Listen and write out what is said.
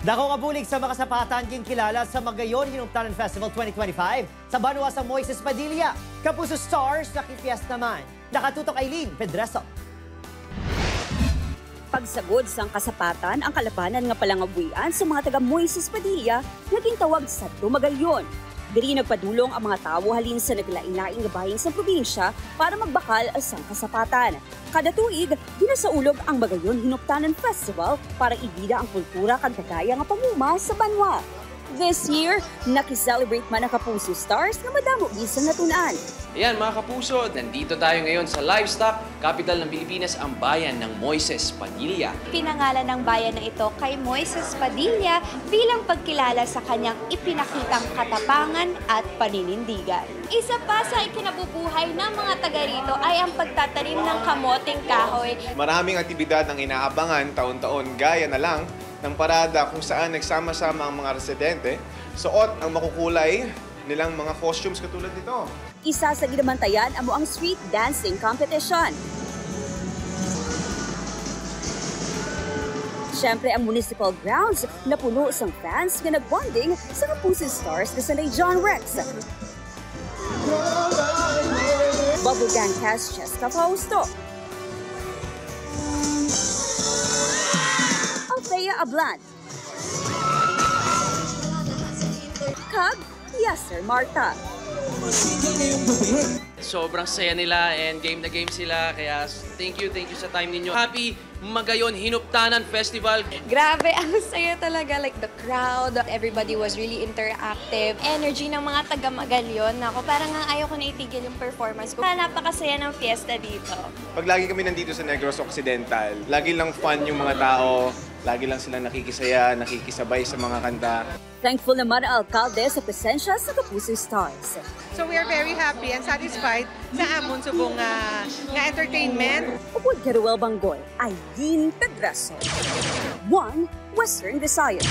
Dako kabulig sa mga sapatan king kilala sa Magayon Hinungtanan Festival 2025 sa Banwa sa Moises Padilla. Kapuso Stars nakifiest naman. Nakatutok Aileen Pedreso. Pagsagod sang kasapatan ang kalabanan nga palangabuyan sa mga taga Moises Padilla naging tawag sa Magayon. Diri nagpadulong ang mga tawo halin sa naglain-laing nga bahin sa probinsya para magbakal sang kasapatan. Kada tuig, ginasaulog ang Magayon Hinungtanan Festival para ibida ang kultura kag dagaya nga pamuma sa banwa. This year, nakiselebrate man ang Kapuso Stars na madamo isang natunan. Ayan mga kapuso, nandito tayo ngayon sa Livestock, capital ng Pilipinas, ang bayan ng Moises Padilla. Pinangalan ng bayan na ito kay Moises Padilla bilang pagkilala sa kanyang ipinakitang katapangan at paninindigan. Isa pa sa ikinabubuhay ng mga taga rito ay ang pagtatanim ng kamoting kahoy. Maraming aktibidad ang inaabangan taon-taon gaya na lang ng parada kung saan nagsama-sama ang mga residente, suot ang makukulay nilang mga costumes katulad nito. Isa sa ginabantayan amo ang street dancing competition. Siyempre ang municipal grounds na puno sang fans nga nagbonding sa Kapuso Stars na sanay John Rex. Bubble Gang cast Cheska Fausto. Althea Ablan. Kag Yasser Marta. Sobrang saya nila and game na game sila, kaya thank you sa time ninyo. Happy Magayon Hinungtanan Festival. Grabe, ang saya talaga. Like the crowd, everybody was really interactive. Energy ng mga taga-Magayon. Ako, parang nga ayaw ko na itigil yung performance ko. Napakasaya ng fiesta dito. Pag lagi kami nandito sa Negros Occidental, lagi lang fun yung mga tao, lagi lang sila nakikisaya, nakikisabay sa mga kanta. Thankful naman ang alkalde sa presensya sa Kapuso Stars. So we are very happy and satisfied sa amon subong nga entertainment. Upod Garuel Banggoy, Aileen Pedreso. One Western Visayas.